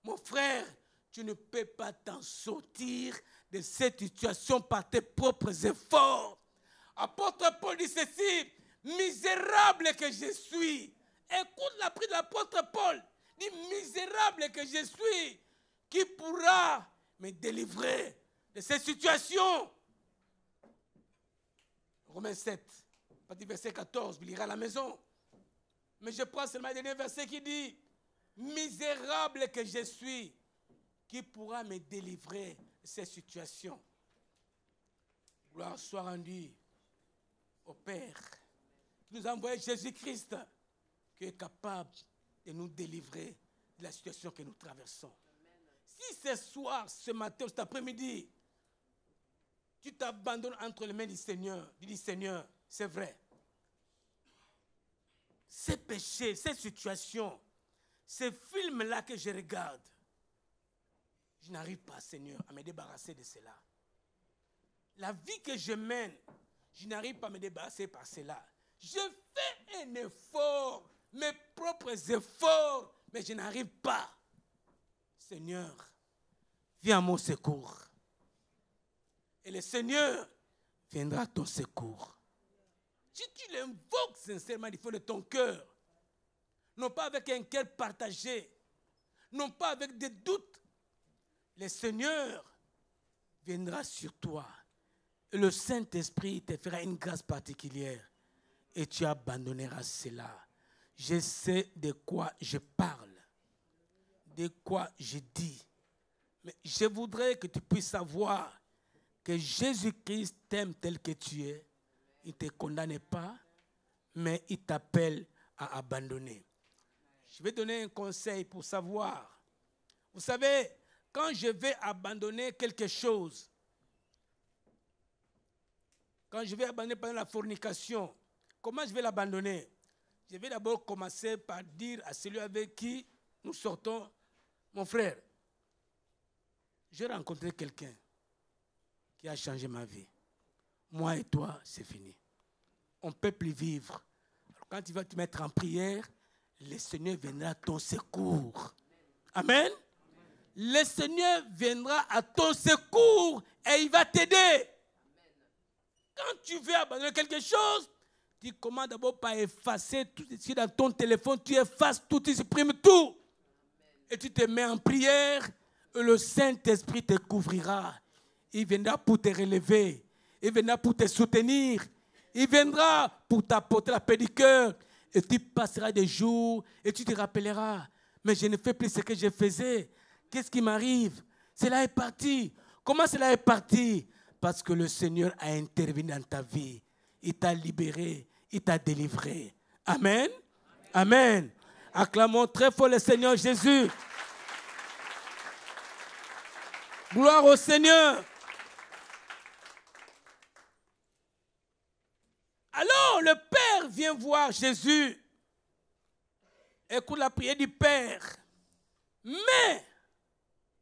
Mon frère, tu ne peux pas t'en sortir de cette situation par tes propres efforts. Apôtre Paul dit ceci, misérable que je suis. Écoute la prière de l'apôtre Paul. Dit misérable que je suis. Qui pourra me délivrer de cette situation? Romains 7, partie verset 14, vous lirez à la maison. Mais je prends seulement le dernier verset qui dit misérable que je suis. Qui pourra me délivrer de cette situation? Gloire soit rendue au Père qui nous a envoyé Jésus-Christ, qui est capable de nous délivrer de la situation que nous traversons. Si ce soir, ce matin, cet après-midi, tu t'abandonnes entre les mains du Seigneur, tu dis Seigneur, c'est vrai. Ces péchés, ces situations, ces films-là que je regarde, je n'arrive pas, Seigneur, à me débarrasser de cela. La vie que je mène, je n'arrive pas à me débarrasser par cela. Je fais un effort, mes propres efforts, mais je n'arrive pas. Seigneur, viens à mon secours. Et le Seigneur viendra à ton secours. Si tu l'invoques sincèrement du fond de ton cœur, non pas avec un cœur partagé, non pas avec des doutes, le Seigneur viendra sur toi. Et le Saint-Esprit te fera une grâce particulière. Et tu abandonneras cela. Je sais de quoi je parle, de quoi je dis. Mais je voudrais que tu puisses savoir que Jésus-Christ t'aime tel que tu es. Il ne te condamne pas, mais il t'appelle à abandonner. Je vais donner un conseil pour savoir. Vous savez, quand je vais abandonner quelque chose, quand je vais abandonner pendant la fornication, comment je vais l'abandonner? Je vais d'abord commencer par dire à celui avec qui nous sortons, mon frère, j'ai rencontré quelqu'un qui a changé ma vie. Moi et toi, c'est fini. On ne peut plus vivre. Alors, quand tu vas te mettre en prière, le Seigneur viendra à ton secours. Amen. Le Seigneur viendra à ton secours et il va t'aider. Quand tu veux abandonner quelque chose, tu commences d'abord par effacer tout ce qui est dans ton téléphone. Tu effaces tout, tu supprimes tout. Et tu te mets en prière et le Saint-Esprit te couvrira. Il viendra pour te relever. Il viendra pour te soutenir. Il viendra pour t'apporter la paix du cœur. Et tu passeras des jours et tu te rappelleras. Mais je ne fais plus ce que je faisais. Qu'est-ce qui m'arrive? Cela est parti. Comment cela est parti? Parce que le Seigneur a intervenu dans ta vie. Il t'a libéré. Il t'a délivré. Amen. Amen. Acclamons très fort le Seigneur Jésus. Gloire au Seigneur. Alors le Père vient voir Jésus. Écoute la prière du Père. Mais,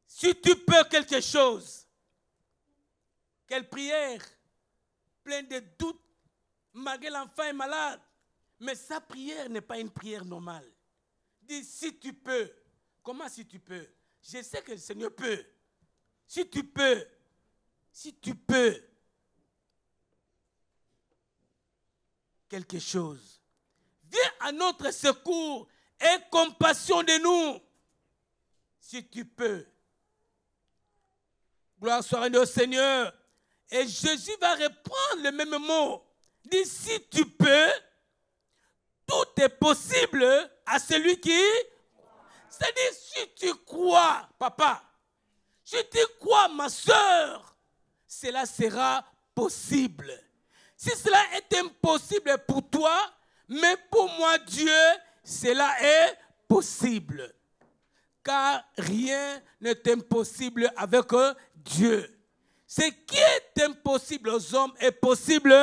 si tu peux quelque chose, quelle prière, pleine de doutes, malgré l'enfant est malade. Mais sa prière n'est pas une prière normale. Dis, si tu peux. Comment si tu peux? Je sais que le Seigneur peut. Si tu peux. Si tu peux. Quelque chose. Viens à notre secours. Aie compassion de nous. Si tu peux. Gloire soit rendue au Seigneur. Et Jésus va reprendre le même mot. Dit, si tu peux, tout est possible à celui qui... C'est-à-dire, si tu crois, papa, si tu crois, ma soeur, cela sera possible. Si cela est impossible pour toi, mais pour moi, Dieu, cela est possible. Car rien n'est impossible avec Dieu. Ce qui est impossible aux hommes est possible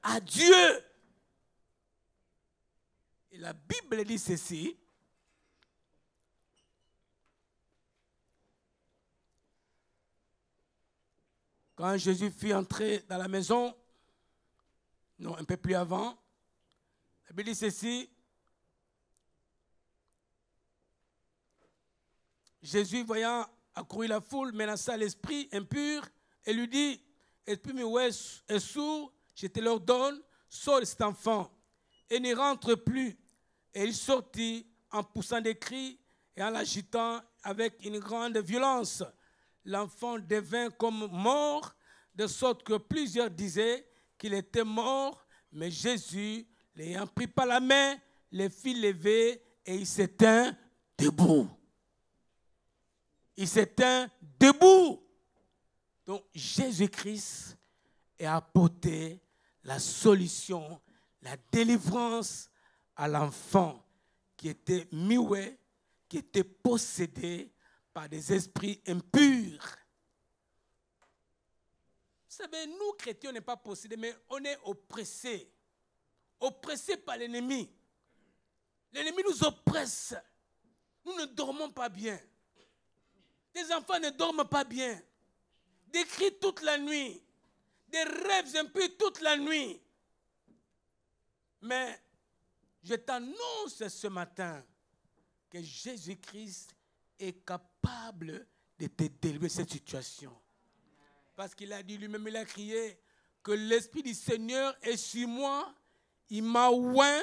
à Dieu. Et la Bible dit ceci. Quand Jésus fut entré dans la maison, non, un peu plus avant, La Bible dit ceci. Jésus, voyant accourir la foule, menaça l'esprit impur et lui dit, esprit muet et sourd, je te l'ordonne, sors de cet enfant et n'y rentre plus. Et il sortit en poussant des cris et en l'agitant avec une grande violence. L'enfant devint comme mort, de sorte que plusieurs disaient qu'il était mort, mais Jésus, l'ayant pris par la main, les fit lever et il s'étint debout. Il s'étint debout. Donc Jésus-Christ a apporté la solution, la délivrance à l'enfant qui était muet, qui était possédé par des esprits impurs. Vous savez, nous chrétiens, on n'est pas possédés, mais on est oppressés. Oppressés par l'ennemi. L'ennemi nous oppresse. Nous ne dormons pas bien. Les enfants ne dorment pas bien. Des cris toute la nuit. Des rêves impurs toute la nuit. Mais je t'annonce ce matin que Jésus-Christ est capable de te délivrer de cette situation. Parce qu'il a dit lui-même, il a crié que l'Esprit du Seigneur est sur moi. Il m'a oint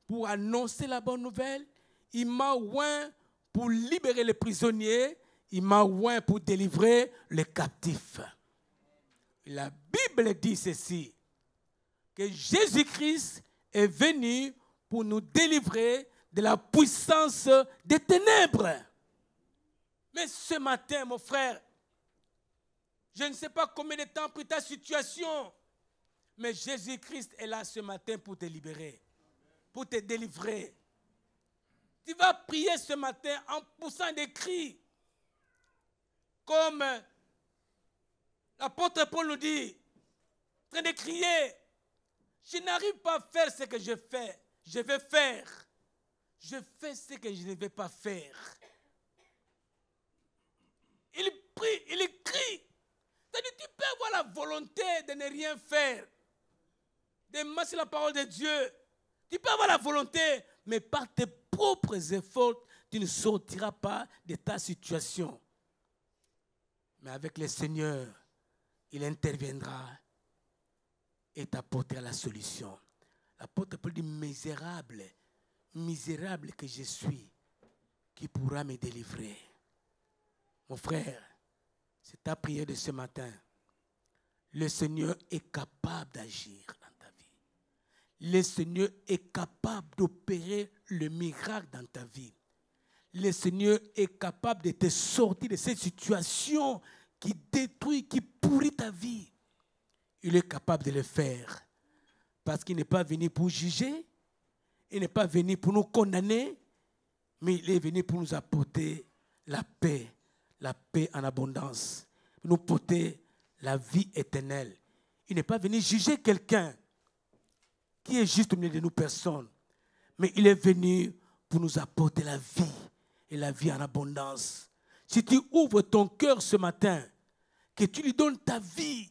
pour annoncer la bonne nouvelle. Il m'a oint pour libérer les prisonniers. Il m'a oint pour délivrer les captifs. La Bible dit ceci, que Jésus-Christ est venu pour nous délivrer de la puissance des ténèbres. Mais ce matin, mon frère, je ne sais pas combien de temps a pris ta situation, mais Jésus-Christ est là ce matin pour te libérer, pour te délivrer. Tu vas prier ce matin en poussant des cris, comme l'apôtre Paul nous dit, en train de crier, je n'arrive pas à faire ce que je fais, je vais faire. Je fais ce que je ne vais pas faire. Il prie, il crie. C'est-à-dire, tu peux avoir la volonté de ne rien faire, de masser la parole de Dieu. Tu peux avoir la volonté, mais par tes propres efforts, tu ne sortiras pas de ta situation. Mais avec le Seigneur, il interviendra et t'apportera la solution. L'apôtre Paul dit, misérable, misérable que je suis, qui pourra me délivrer. Mon frère, c'est ta prière de ce matin. Le Seigneur est capable d'agir dans ta vie. Le Seigneur est capable d'opérer le miracle dans ta vie. Le Seigneur est capable de te sortir de cette situation qui détruit, qui pourrit ta vie. Il est capable de le faire. Parce qu'il n'est pas venu pour juger, il n'est pas venu pour nous condamner, mais il est venu pour nous apporter la paix en abondance, pour nous apporter la vie éternelle. Il n'est pas venu juger quelqu'un qui est juste au milieu de nous personnes, mais il est venu pour nous apporter la vie et la vie en abondance. Si tu ouvres ton cœur ce matin, que tu lui donnes ta vie,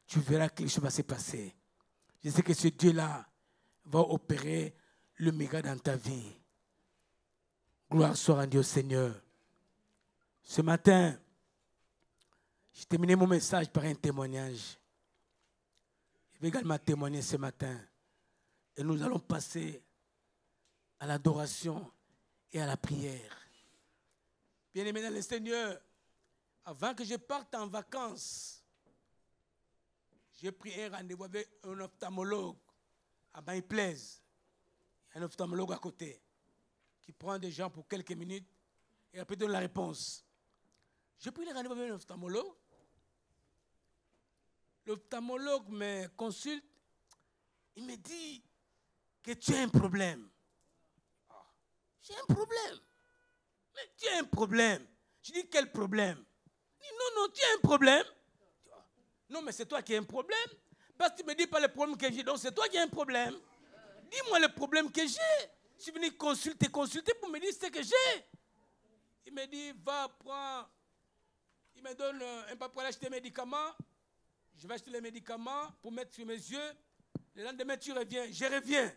tu verras que les choses vont se passer. Je sais que ce Dieu-là va opérer le miracle dans ta vie. Gloire soit rendue au Seigneur. Ce matin, j'ai terminé mon message par un témoignage. Je vais également témoigner ce matin. Et nous allons passer à l'adoration et à la prière. Bien-aimés dans le Seigneur, avant que je parte en vacances, j'ai pris un rendez-vous avec un ophtalmologue à Bain-Plaise. Il y a un ophtalmologue à côté qui prend des gens pour quelques minutes et après donne la réponse. J'ai pris le rendez-vous avec un ophtalmologue. L'ophtalmologue me consulte. Il me dit que tu as un problème. Ah, j'ai un problème. Mais tu as un problème. Je dis quel problème? Il dit non, tu as un problème. Non, mais c'est toi qui as un problème. Parce que tu ne me dis pas le problème que j'ai, donc c'est toi qui as un problème. Dis-moi le problème que j'ai. Je suis venu consulter pour me dire ce que j'ai. Il me dit, va prendre. Il me donne un papier pour aller acheter des médicaments. Je vais acheter les médicaments pour mettre sur mes yeux. Le lendemain, tu reviens. Je reviens.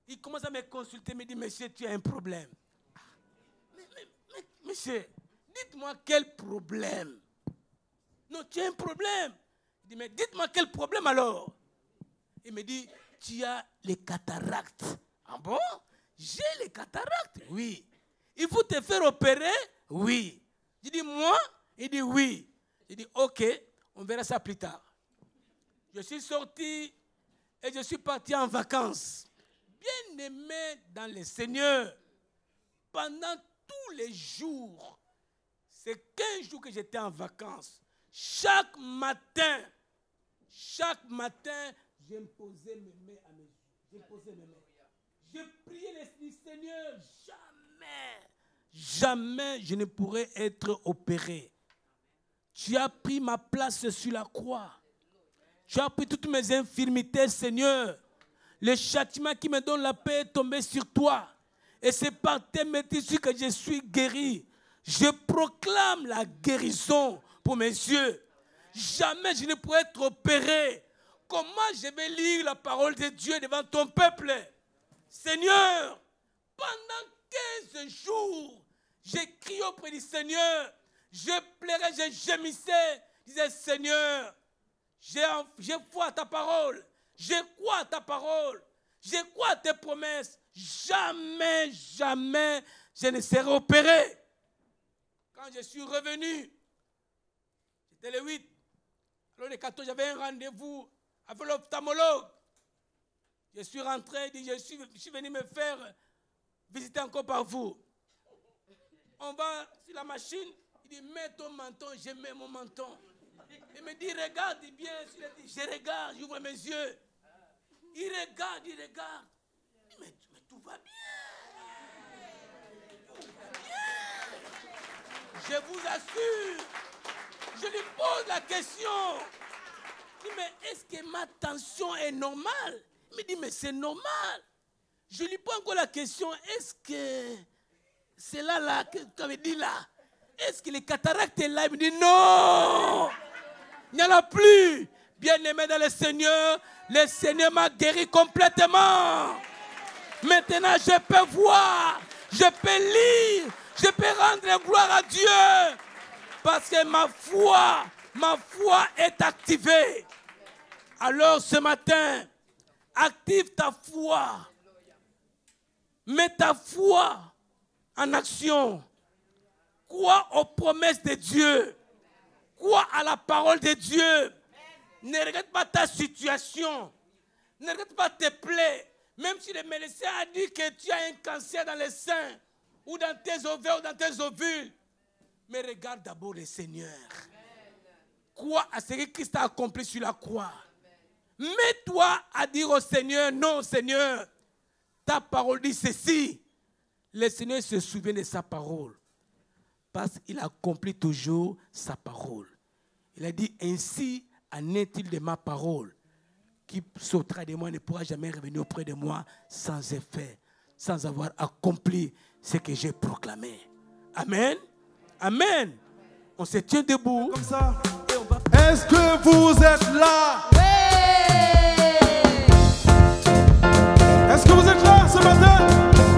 Il commence à me consulter, me dit, monsieur, tu as un problème. Mais monsieur, dites-moi quel problème? Non, tu as un problème. Il dit, mais dites-moi quel problème alors? Il me dit, tu as les cataractes. Ah bon? J'ai les cataractes? Oui. Il faut te faire opérer? Oui. Je dis, moi? Il dit, oui. Je dis, ok, on verra ça plus tard. Je suis sorti et je suis parti en vacances. Bien aimé dans le Seigneur. Pendant tous les jours, c'est 15 jours que j'étais en vacances. Chaque matin, j'ai posé mes mains à mes yeux. J'ai posé mes mains. J'ai prié le Seigneur. Jamais je ne pourrais être opéré. Tu as pris ma place sur la croix. Tu as pris toutes mes infirmités, Seigneur. Le châtiment qui me donne la paix est tombé sur toi. Et c'est par tes médecins que je suis guéri. Je proclame la guérison pour mes yeux. Jamais je ne pourrais être opéré. Comment je vais lire la parole de Dieu devant ton peuple? Seigneur, pendant 15 jours, j'ai crié auprès du Seigneur. Je pleurais, je gémissais. Je disais, Seigneur, j'ai foi à ta parole. J'ai crois à ta parole. J'ai crois à tes promesses. Jamais, jamais, je ne serai opéré. Quand je suis revenu, c'était le 8. Alors le 14, j'avais un rendez-vous avec l'ophtalmologue. Je suis rentré, il dit, je suis venu me faire visiter encore par vous. On va sur la machine, il dit, mets ton menton, je mets mon menton. Il me dit, regarde bien. Il dit, je regarde, j'ouvre mes yeux. Il regarde. Mais tout va bien. Je vous assure, je lui pose la question. Il dit, mais est-ce que ma tension est normale? Il me dit, mais c'est normal. Je lui pose encore la question, est-ce que c'est là que tu avais dit là? Est-ce que les cataractes est là? Il me dit, non, il n'y en a plus. Bien-aimé dans le Seigneur m'a guéri complètement. Maintenant, je peux voir, je peux lire, je peux rendre gloire à Dieu. Parce que ma foi est activée. Alors ce matin, active ta foi. Mets ta foi en action. Crois aux promesses de Dieu. Crois à la parole de Dieu. Ne regarde pas ta situation. Ne regarde pas tes plaies. Même si le médecin a dit que tu as un cancer dans les seins, ou dans tes ovaires, ou dans tes ovules. Mais regarde d'abord le Seigneur. Crois à ce que Christ a accompli sur la croix. Mets-toi à dire au Seigneur, non Seigneur, ta parole dit ceci. Le Seigneur se souvient de sa parole. Parce qu'il accomplit toujours sa parole. Il a dit, ainsi en est-il de ma parole. Qui sautera de moi ne pourra jamais revenir auprès de moi sans effet, sans avoir accompli ce que j'ai proclamé. Amen. Amen. On se tient debout. Comme ça. Et on va... Est-ce que vous êtes là? Est-ce que vous êtes là ce matin?